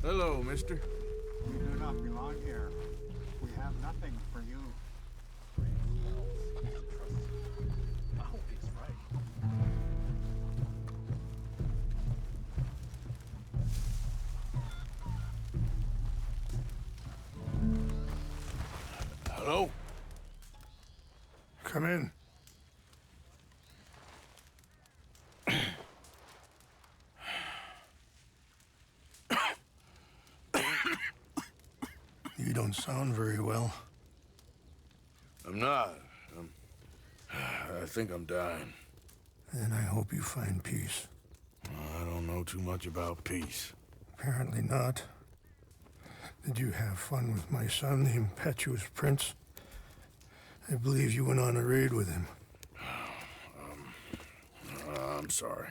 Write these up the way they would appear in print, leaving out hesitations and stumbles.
Hello, mister. You do not belong here. We have nothing for you. I hope he's right. Hello? Come in. You don't sound very well. I'm not. I think I'm dying. And I hope you find peace. I don't know too much about peace. Apparently not. Did you have fun with my son, the impetuous prince? I believe you went on a raid with him. I'm sorry.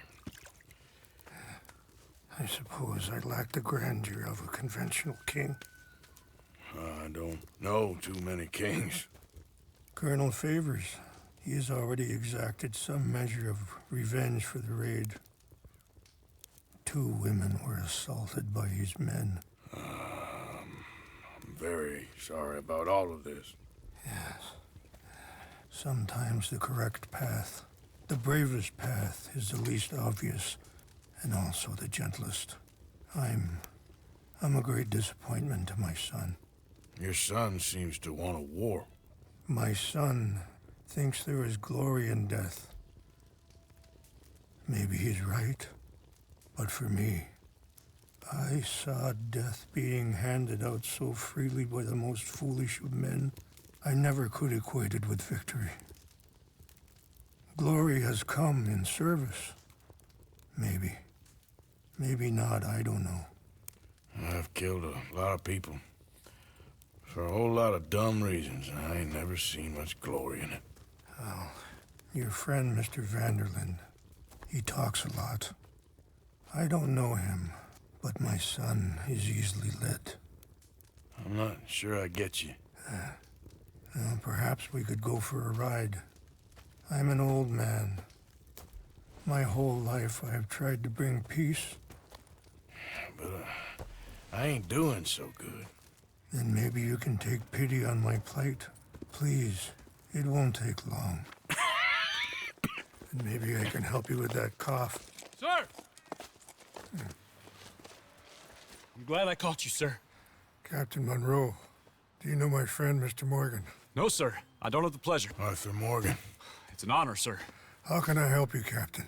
I suppose I lack the grandeur of a conventional king. I don't know too many kings. Colonel Favors, he has already exacted some measure of revenge for the raid. 2 women were assaulted by his men. I'm very sorry about all of this. Yes. Sometimes the correct path, the bravest path, is the least obvious, and also the gentlest. I'm a great disappointment to my son. Your son seems to want a war. My son thinks there is glory in death. Maybe he's right, but for me, I saw death being handed out so freely by the most foolish of men, I never could equate it with victory. Glory has come in service. Maybe. Maybe not, I don't know. I've killed a lot of people. For a whole lot of dumb reasons, and I ain't never seen much glory in it. Oh, your friend, Mr. Vanderlyn, he talks a lot. I don't know him, but my son is easily led. I'm not sure I get you. Well, perhaps we could go for a ride. I'm an old man. My whole life I have tried to bring peace. But I ain't doing so good. Then maybe you can take pity on my plight. Please, it won't take long. And maybe I can help you with that cough. Sir! I'm glad I caught you, sir. Captain Monroe, do you know my friend, Mr. Morgan? No, sir. I don't have the pleasure. Arthur Morgan. It's an honor, sir. How can I help you, Captain?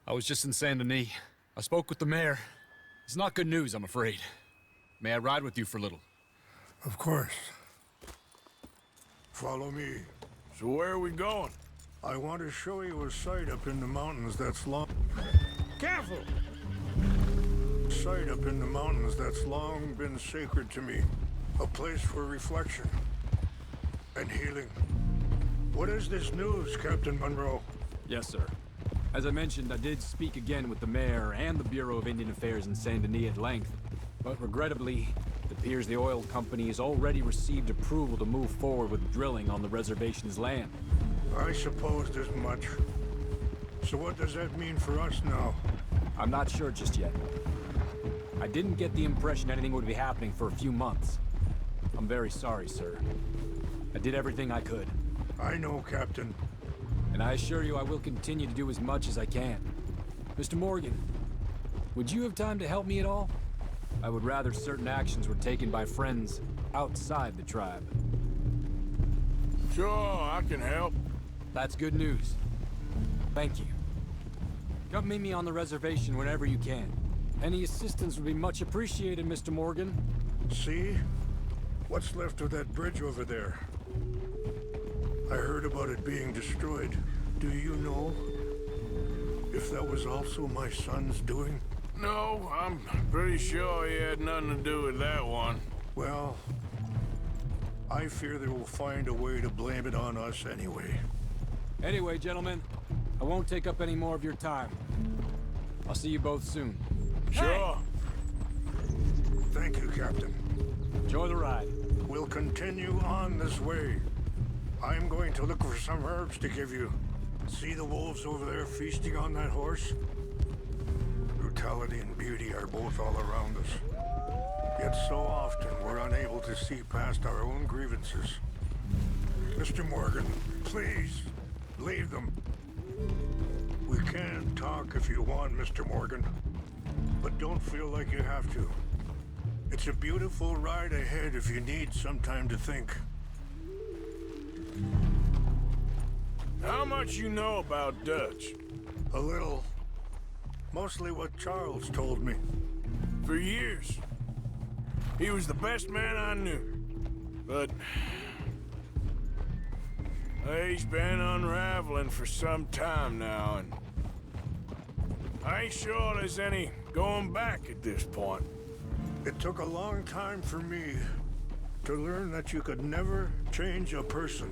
I was just in Saint Denis. I spoke with the mayor. It's not good news, I'm afraid. May I ride with you for a little? Of course. Follow me. So where are we going? I want to show you a site up in the mountains that's long... Careful! Site up in the mountains that's long been sacred to me. A place for reflection and healing. What is this news, Captain Monroe? Yes, sir. As I mentioned, I did speak again with the mayor and the Bureau of Indian Affairs in Saint Denis at length. But regrettably, it appears the oil company has already received approval to move forward with drilling on the reservation's land. I supposed as much. So what does that mean for us now? I'm not sure just yet. I didn't get the impression anything would be happening for a few months. I'm very sorry, sir. I did everything I could. I know, Captain. And I assure you I will continue to do as much as I can. Mr. Morgan, would you have time to help me at all? I would rather certain actions were taken by friends outside the tribe. Sure, I can help. That's good news. Thank you. Come meet me on the reservation whenever you can. Any assistance would be much appreciated, Mr. Morgan. See? What's left of that bridge over there? I heard about it being destroyed. Do you know if that was also my son's doing? No, I'm pretty sure he had nothing to do with that one. Well, I fear they will find a way to blame it on us anyway. Anyway, gentlemen, I won't take up any more of your time. I'll see you both soon. Sure. Thank you, Captain. Enjoy the ride. We'll continue on this way. I'm going to look for some herbs to give you. See the wolves over there feasting on that horse? Brutality and beauty are both all around us. Yet so often we're unable to see past our own grievances. Mr. Morgan, please, leave them. We can talk if you want, Mr. Morgan. But don't feel like you have to. It's a beautiful ride ahead if you need some time to think. How much you know about Dutch? A little. Mostly what Charles told me. For years. He was the best man I knew. But he's been unraveling for some time now, and I ain't sure there's any going back at this point. It took a long time for me to learn that you could never change a person.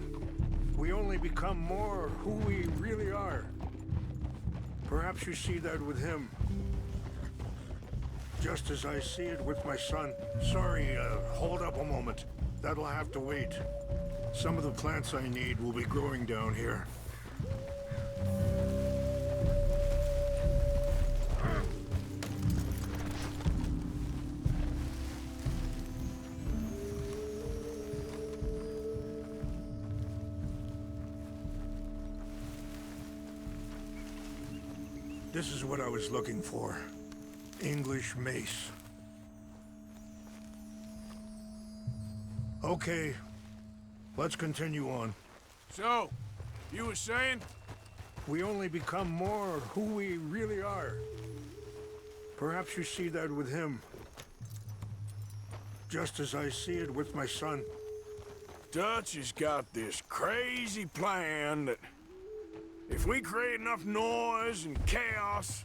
We only become more who we really are. Perhaps you see that with him. Just as I see it with my son. Sorry, hold up a moment. That'll have to wait. Some of the plants I need will be growing down here. This is what I was looking for. English mace. Okay, let's continue on. So, you were saying? We only become more who we really are. Perhaps you see that with him. Just as I see it with my son. Dutch has got this crazy plan that if we create enough noise and chaos,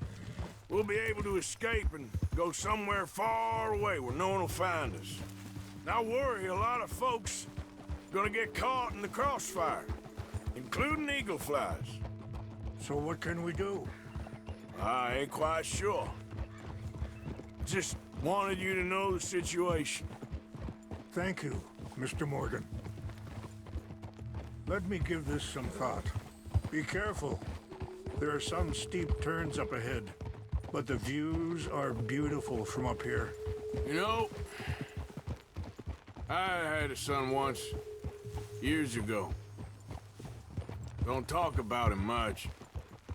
we'll be able to escape and go somewhere far away where no one will find us. And I worry a lot of folks are gonna get caught in the crossfire, including eagle flies. So what can we do? I ain't quite sure. Just wanted you to know the situation. Thank you, Mr. Morgan. Let me give this some thought. Be careful. There are some steep turns up ahead, but the views are beautiful from up here. You know, I had a son once, years ago. Don't talk about him much.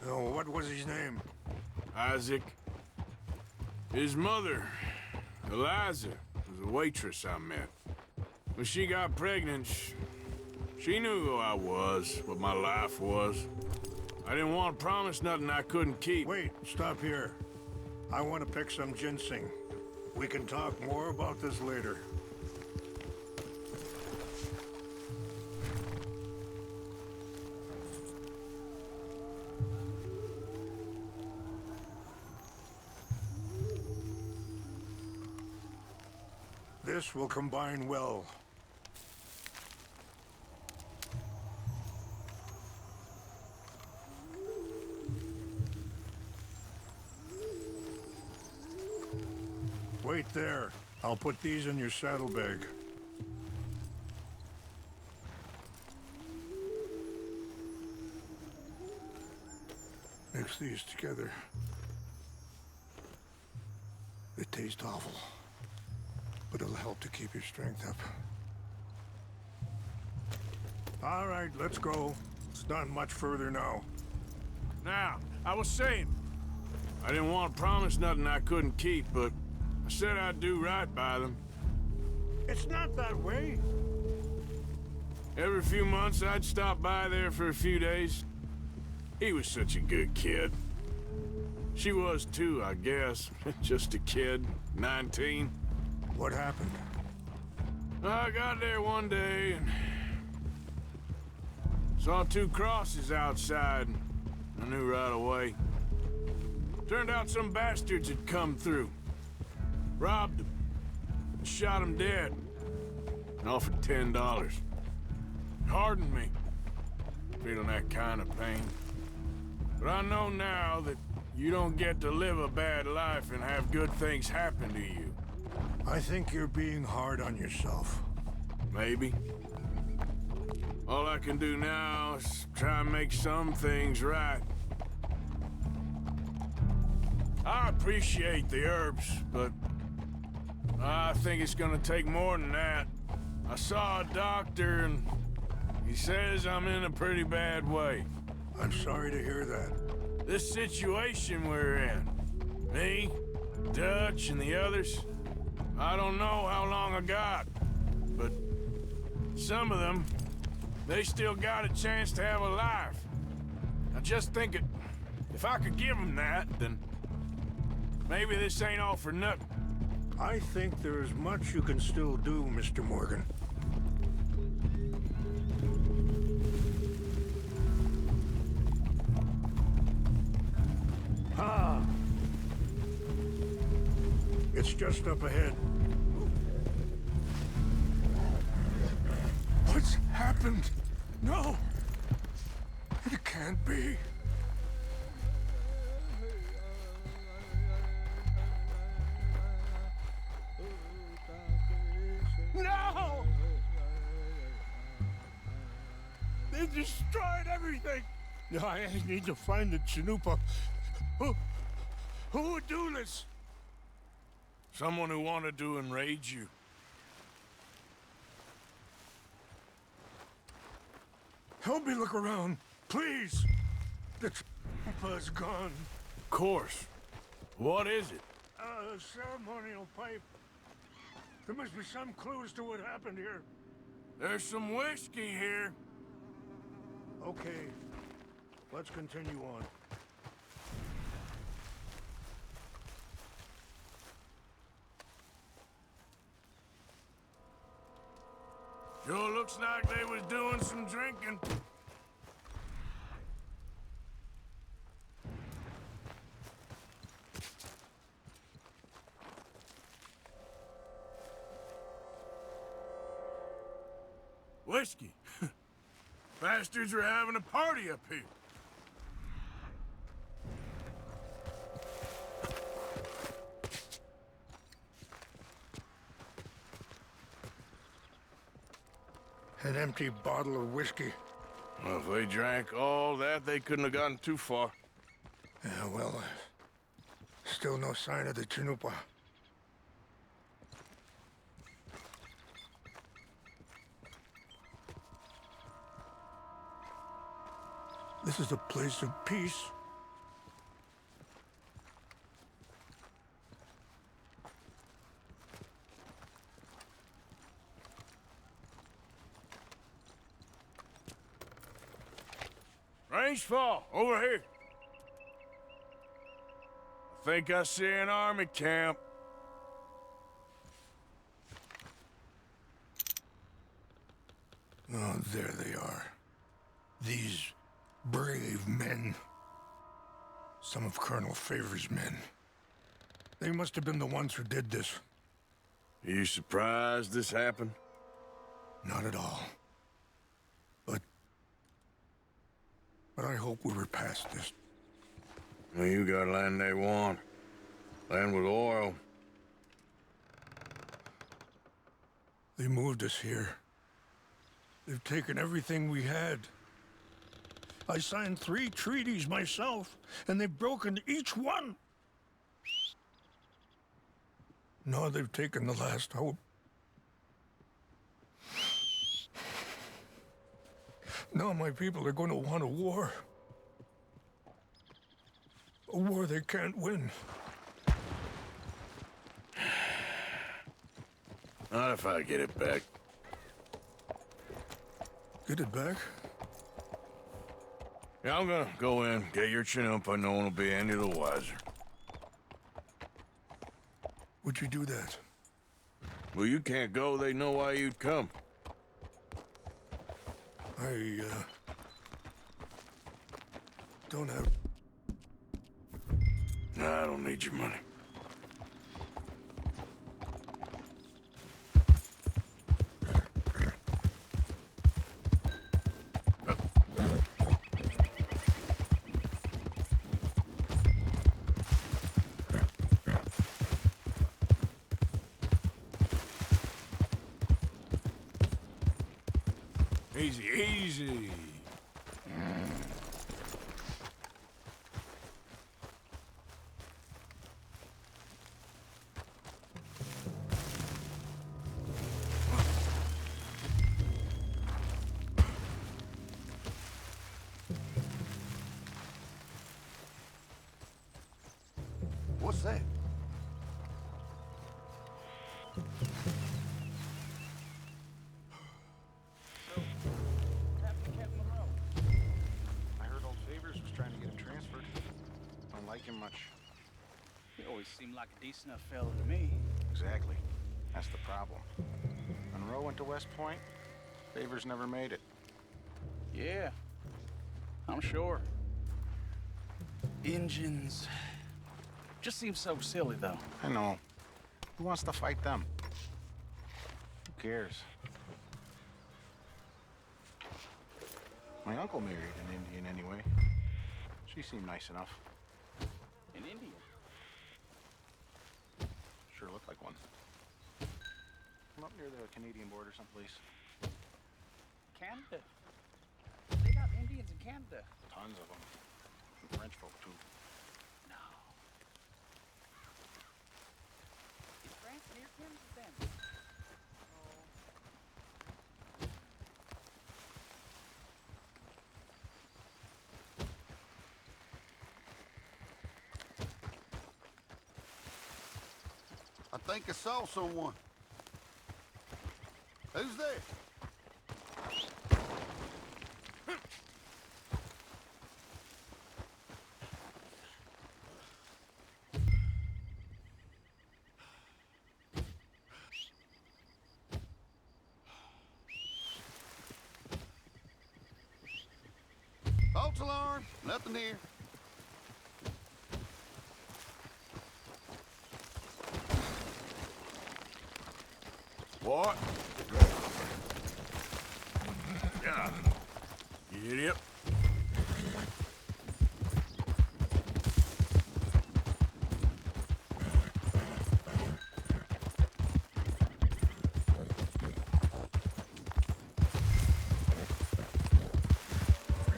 Oh, what was his name? Isaac. His mother, Eliza, was a waitress I met. When she got pregnant, she knew who I was, what my life was. I didn't want to promise nothing I couldn't keep. Wait, stop here. I want to pick some ginseng. We can talk more about this later. This will combine well. Wait there. I'll put these in your saddlebag. Mix these together. They taste awful, but it'll help to keep your strength up. All right, let's go. It's not much further now. Now, I was saying, I didn't want to promise nothing I couldn't keep, but I said I'd do right by them. It's not that way. Every few months, I'd stop by there for a few days. He was such a good kid. She was too, I guess. Just a kid, 19. What happened? I got there one day and saw two crosses outside. I knew right away. Turned out some bastards had come through. Robbed him. Shot him dead. And offered $10. Hardened me. Feeling that kind of pain. But I know now that you don't get to live a bad life and have good things happen to you. I think you're being hard on yourself. Maybe. All I can do now is try and make some things right. I appreciate the herbs, but I think it's gonna take more than that. I saw a doctor and he says I'm in a pretty bad way. I'm sorry to hear that. This situation we're in, me, Dutch, and the others, I don't know how long I got, but some of them, they still got a chance to have a life. I just think if I could give them that, then maybe this ain't all for nothing. I think there is much you can still do, Mr. Morgan. Ah! It's just up ahead. What's happened? No! It can't be. No! They destroyed everything! I need to find the Chanupa. Who would do this? Someone who wanted to enrage you. Help me look around, please. The Chanupa's gone. Of course. What is it? A ceremonial pipe. There must be some clues to what happened here. There's some whiskey here. Okay, let's continue on. Sure looks like they was doing some drinking. Whiskey. Bastards are having a party up here. An empty bottle of whiskey. Well, if they drank all that, they couldn't have gotten too far. Yeah, well, still no sign of the Chanupa. This is a place of peace. Range fall, over here. I think I see an army camp. Oh, there they are. These brave men. Some of Colonel Favor's men. They must have been the ones who did this. Are you surprised this happened? Not at all. But I hope we were past this. Well, you got land they want. Land with oil. They moved us here. They've taken everything we had. I signed 3 treaties myself, and they've broken each one. Now they've taken the last hope. Now my people are going to want a war. A war they can't win. Not if I get it back. Get it back? Yeah, I'm gonna go in, get your Chanupa, no one will be any the wiser. Would you do that? Well, you can't go, they know why you'd come. I, don't have... Nah, I don't need your money. Easy, easy. What's that? I heard old Favors was trying to get him transferred. Don't like him much. He always seemed like a decent enough fella to me. Exactly. That's the problem. Monroe went to West Point. Favors never made it. Yeah, I'm sure. Engines. Just seems so silly, though. I know. Who wants to fight them? Who cares? My uncle married an Indian anyway. She seemed nice enough. An Indian. Sure looked like one. From up near the Canadian border someplace. Canada. They got Indians in Canada. Tons of them. And French folk, too. No. Is France near Canada then? I think I saw someone. Who's there? False alarm. Nothing here. What? Yeah. You idiot.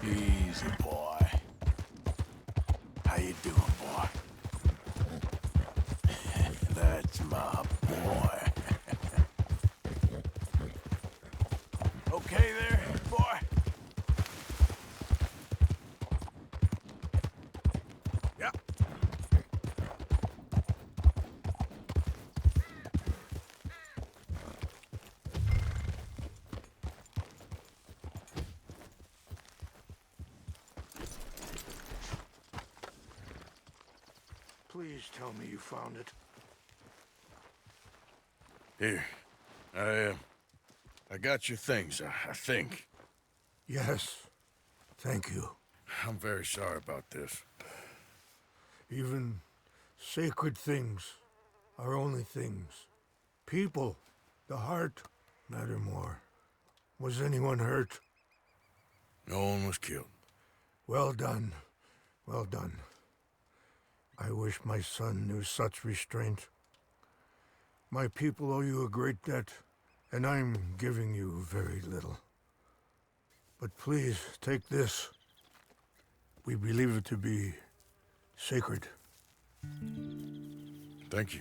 Easy, boy. How you doing, boy? That's my boy. Okay there, boy? Yeah. Please tell me you found it. Here. I got your things, I think. Yes. Thank you. I'm very sorry about this. Even sacred things are only things. People, the heart, matter more. Was anyone hurt? No one was killed. Well done. Well done. I wish my son knew such restraint. My people owe you a great debt, and I'm giving you very little. But please, take this. We believe it to be sacred. Thank you.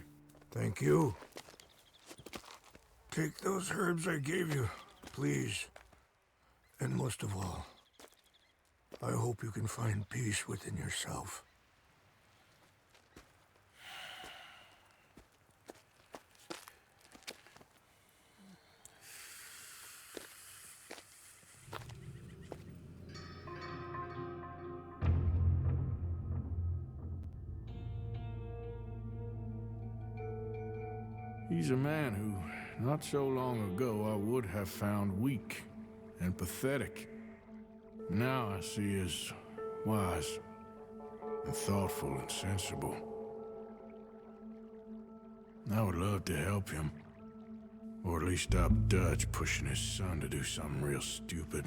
Thank you. Take those herbs I gave you, please. And most of all, I hope you can find peace within yourself. He's a man who, not so long ago, I would have found weak and pathetic. Now I see as wise and thoughtful and sensible. I would love to help him, or at least stop Dutch pushing his son to do something real stupid.